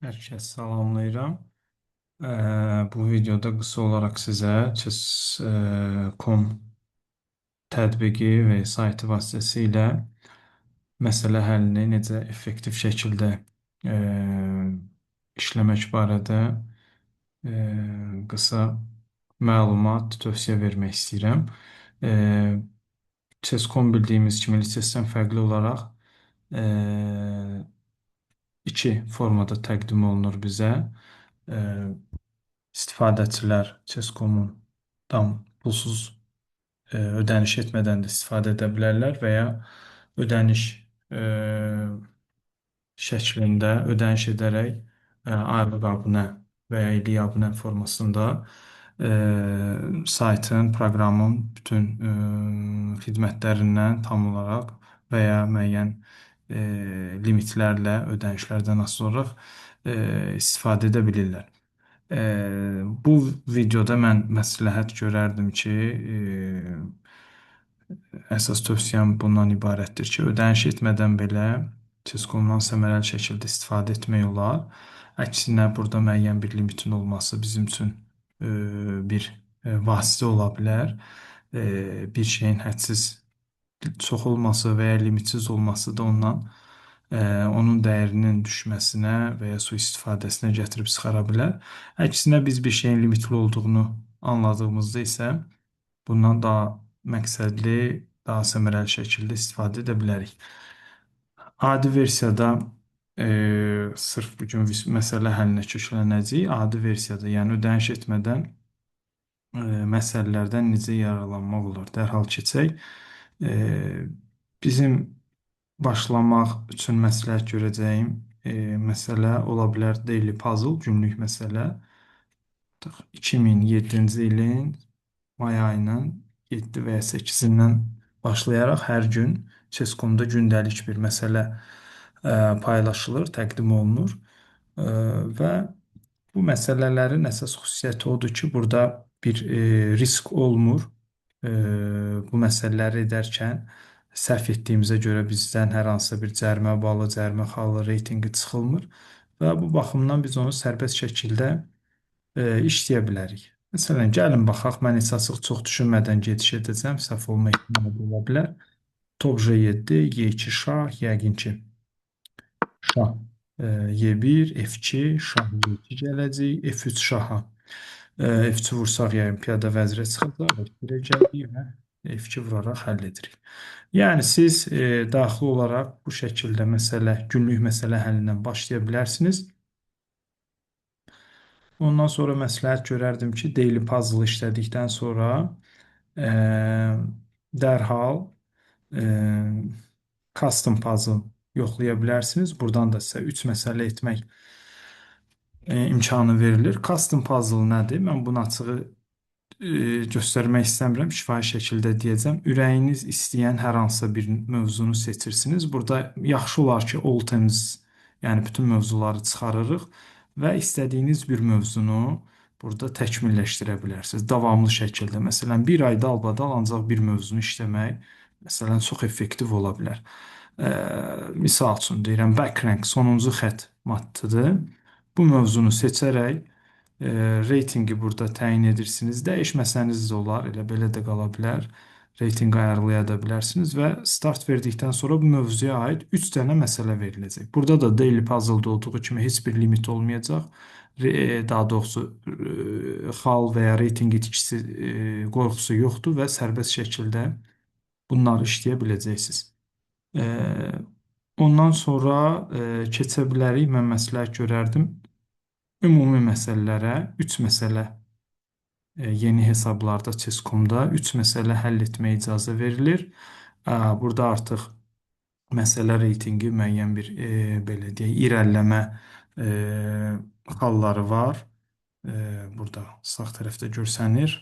Hər kəs salamlayıram. Bu videoda qısa olaraq sizə chess.com tətbiqi və saytı vasitəsilə məsələ həllini necə effektiv şəkildə eee, işləmək barədə qısa məlumat, tövsiyə vermək istəyirəm. Eee, Chess.com bildiyimiz kimi LCS-dən fərqli olaraq eee, iki formada təqdim olunur bizə. Eee, İstifadəçilər Chess.com-dan pulsuz ödəniş etmədən də istifadə edə bilərlər və ya ödəniş e, şəklində ödəniş edərək aylıq abunə və ya illik abunə formasında saytın, proqramın bütün xidmətlərindən tam olaraq və ya müəyyən limitlərlə ödənişlərdən asılı olaraq istifadə edə bilirlər. Bu videoda mən məsləhət görərdim ki, əsas tövsiyəm bundan ibarətdir ki, ödəniş etmədən belə Chess.com-dan səmərəli şəkildə istifadə etmək olar. Əksinə, burada müəyyən bir limitin olması bizim üçün bir vasitə ola bilər. Bir şeyin hədsiz çox olması və ya limitsiz olması da ondan onun dəyərinin düşməsinə və ya sui-istifadəsinə gətirib çıxara bilər. Əksinə biz bir şeyin limitli olduğunu anladığımızda isə bundan daha məqsədli, daha səmərəli şəkildə istifadə edə bilərik. Adi versiyada sırf bu gün məsələ həllinə köklənəcəyik. Adi versiyada, yəni ödəniş etmədən məsələlərdən necə yararlanmaq olar? Dərhal keçək. Bizim başlamaq üçün məsləhət görəcəyim məsələ ola bilər daily puzzle, günlük məsələ. 2007-ci ilin may ayının 7 və ya 8-dən başlayaraq hər gün Chess.com-da gündəlik bir məsələ paylaşılır, təqdim olunur və bu məsələlərin əsas xüsusiyyəti odur ki, burada bir risk olmur. Bu məsələləri edərkən səhv etdiyimizə görə bizdən hər hansısa bir cərimə balı, cərimə xalı, reytinqi çıxılmır və bu baxımdan biz onu sərbəst şəkildə işləyə bilərik. Məsələn, gəlin baxaq, mən heç açıq çox düşünmədən gediş edəcəm, səhv olma ehtimalı ola bilər. Top J7, Y2 şah, yəqin ki, şah Y1, F2, şah Y2 gələcək, F3 şaha. F2 vursaq, yəni piyada vəzirə çıxacaq, F1-ə gəlirik və F2 vuraraq həll edirik. Yəni siz daxil olaraq bu şəkildə günlük məsələ həllindən başlaya bilərsiniz. Ondan sonra məsləhət görərdim ki, daily puzzle işlədikdən sonra dərhal custom puzzle yoxlaya bilərsiniz. Buradan da sizə 3 məsələ etmək imkanı verilir. Custom puzzle nədir? Mən bunu açığı göstərmək istəmirəm, şifahi şəkildə deyəcəm. Ürəyiniz istəyən hər hansısa bir mövzunu seçirsiniz. Burada yaxşı olar ki, all teams, yəni bütün mövzuları çıxarırıq və istədiyiniz bir mövzunu burada təkmilləşdirə bilərsiniz. Davamlı şəkildə. Məsələn, bir ayda albadal ancaq bir mövzunu işləmək, məsələn, çox effektiv ola bilər. Misal üçün deyirəm, backrank sonuncu xətt mattıdır. Bu mövzunu seçərək reytinqi burada təyin edirsiniz. Dəyişməsəniz də olar, elə belə də qala bilər. Reytinqi ayarlaya da bilərsiniz və start verdikdən sonra bu mövzuya aid 3 dənə məsələ veriləcək. Burada da daily puzzle-da olduğu kimi heç bir limit olmayacaq. Daha doğrusu xal və ya reytinq itkisi qorxusu yoxdur və sərbəst şəkildə bunları işləyə biləcəksiniz. Ondan sonra keçə bilərik. Mən məsləhət görərdim. Ümumi məsələlərə 3 məsələ yeni hesablarda Chess.com-da 3 məsələ həll etməyə icazə verilir. Burada artıq məsələ reytinqi müəyyən bir belə deyək, irəliləmə xalları var. Burada sağ tərəfdə görsənir.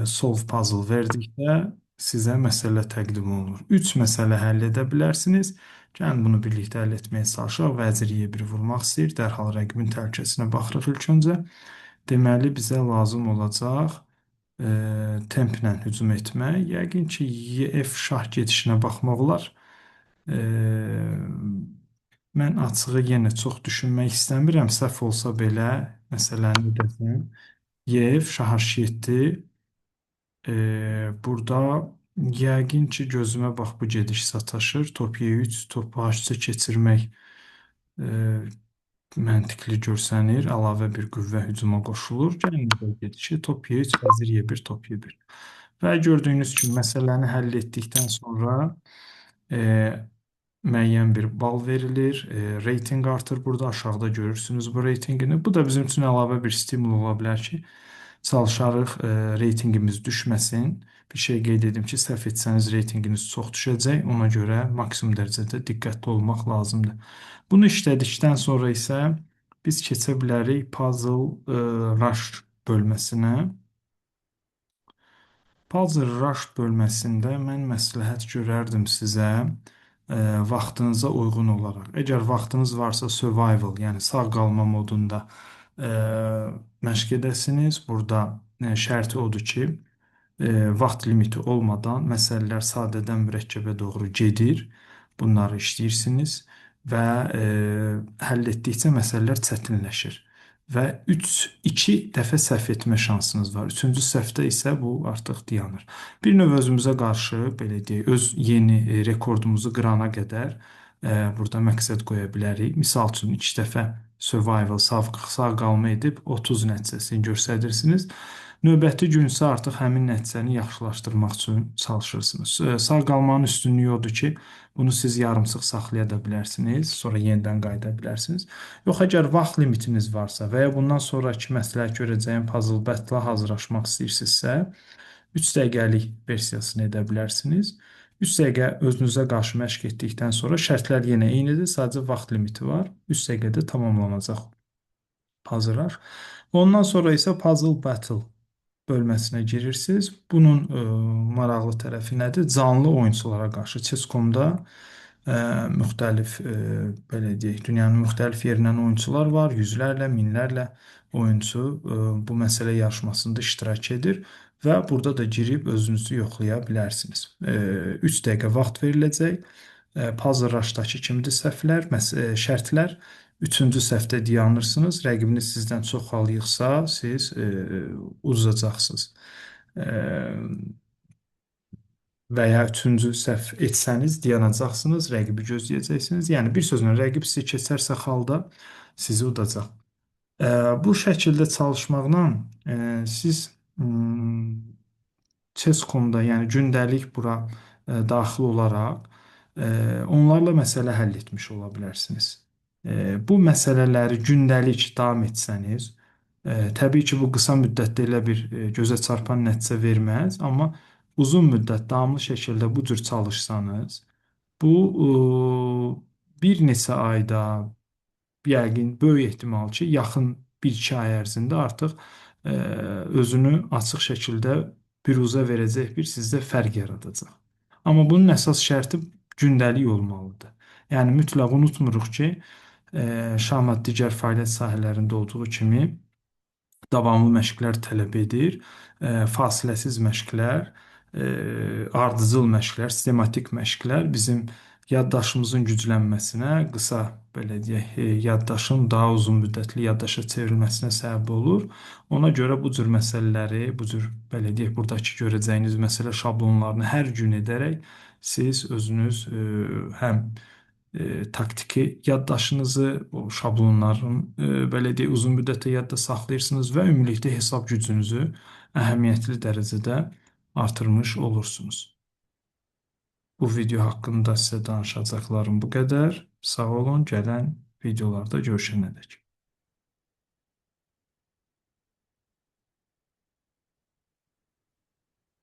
Solve puzzle verdikdə sizə məsələ təqdim olunur. 3 məsələ həll edə bilərsiniz. Gəlin bunu birlikdə həll etməyə çalışaq. Vəzir Y1 vurmaq istəyir. Dərhal rəqibin təhlükəsinə baxırıq ilk öncə. Deməli, bizə lazım olacaq templə hücum etmək. Yəqin ki, F şah gedişinə baxmaq olar. Mən açığı yenə çox düşünmək istəmirəm. Səhv olsa belə, məsələni desəm, Yev, Şaharşiyeti, burada yəqin ki, gözümə bax bu gediş sataşır. Top Y3, top H3 keçirmək e, məntiqli görsənir. Əlavə bir qüvvə hücuma qoşulur. Gəlin burada gedişi top Y3, vəzir Y1, top Y1. Və gördüyünüz kimi məsələni həll etdikdən sonra e, müəyyən bir bal verilir. Reytinq artır. Burada aşağıda görürsünüz bu reytinqini. Bu da bizim üçün əlavə bir stimul ola bilər ki, çalışarıq reytinqimiz düşməsin. Bir şey qeyd edim ki, səhv etsəniz reytinqiniz çox düşəcək. Ona görə maksimum dərəcədə diqqətli olmaq lazımdır. Bunu işlədikdən sonra isə biz keçə bilərik puzzle rush bölməsinə. Puzzle rush bölməsində mən məsləhət görərdim sizə vaxtınıza uyğun olaraq. Əgər vaxtınız varsa survival, yəni sağ qalma modunda məşq edəsiniz. Burada şərti odur ki, vaxt limiti olmadan məsələlər sadədən mürəkkəbə doğru gedir. Bunları işləyirsiniz və həll etdikcə məsələlər çətinləşir. Və 2 dəfə səhv etmə şansınız var. Üçüncü səhvdə isə bu artıq dayanır. Bir növ özümüzə qarşı, belə deyək, öz yeni rekordumuzu qırana qədər burada məqsəd qoya bilərik. Misal üçün 2 dəfə survival, sağ qalma edib 30 nəticəsini göstərirsiniz. Növbəti gün isə artıq həmin nəticəni yaxşılaşdırmaq üçün çalışırsınız. Sağ qalmanın üstünlüyü odur ki, bunu siz yarımçıq saxlaya da bilərsiniz, sonra yenidən qayıda bilərsiniz. Yox, əgər vaxt limitiniz varsa və ya bundan sonraki məsləhət görəcəyim puzzle battle-a hazırlaşmaq istəyirsinizsə, 3 dəqiqəlik versiyasını edə bilərsiniz. 3 dəqiqə özünüzə qarşı məşq etdikdən sonra şərtlər yenə eynidir, sadəcə vaxt limiti var. 3 dəqiqədə tamamlanacaq puzzle. Ondan sonra isə puzzle battle bölməsinə girirsiniz. Bunun maraqlı tərəfi nədir? Canlı oyunçulara qarşı chess.com-da müxtəlif belə deyək, dünyanın müxtəlif yerindən oyunçular var. Yüzlərlə, minlərlə oyunçu bu məsələ yarışmasında iştirak edir və burada da girib özünüzü yoxlaya bilərsiniz. 3 dəqiqə vaxt veriləcək. Puzzle Rush-dakı kimidir səhvlər, şərtlər. Üçüncü səhvdə dayanırsınız. Rəqibiniz sizdən çox xal yığsa, siz uduzacaqsınız. Və ya üçüncü səhv etsəniz, dayanacaqsınız, rəqibi gözləyəcəksiniz. Yəni, bir sözlə, rəqib sizi keçərsə xalda sizi udacaq. Bu şəkildə çalışmaqla siz chess.com-da, yəni gündəlik bura daxil olaraq onlarla məsələ həll etmiş ola bilərsiniz. Bu məsələləri gündəlik davam etsəniz, təbii ki, bu qısa müddətdə elə bir gözə çarpan nəticə verməz, amma uzun müddət davamlı şəkildə bu cür çalışsanız, bu bir neçə ayda, yəqin böyük ehtimal ki, yaxın 1-2 ay ərzində artıq özünü açıq şəkildə büruzə verəcək bir sizdə fərq yaradacaq. Amma bunun əsas şərti gündəlik olmalıdır. Yəni mütləq unutmuruq ki, şahmat digər fəaliyyət sahələrində olduğu kimi davamlı məşqlər tələb edir. Fasiləsiz məşqlər, ardıcıl məşqlər, sistematik məşqlər bizim yaddaşımızın güclənməsinə, qısa belə deyək, yaddaşın daha uzun müddətli yaddaşa çevrilməsinə səbəb olur. Ona görə bu cür məsələləri, bu cür belə deyək, buradakı görəcəyiniz məsələ şablonlarını hər gün edərək siz özünüz həm taktiki yaddaşınızı, o şablonların belə deyək, uzun müddətdə yadda saxlayırsınız və ümumilikdə hesab gücünüzü əhəmiyyətli dərəcədə artırmış olursunuz. Bu video haqqında sizə danışacaqlarım bu qədər. Sağ olun, gələn videolarda görüşənədək.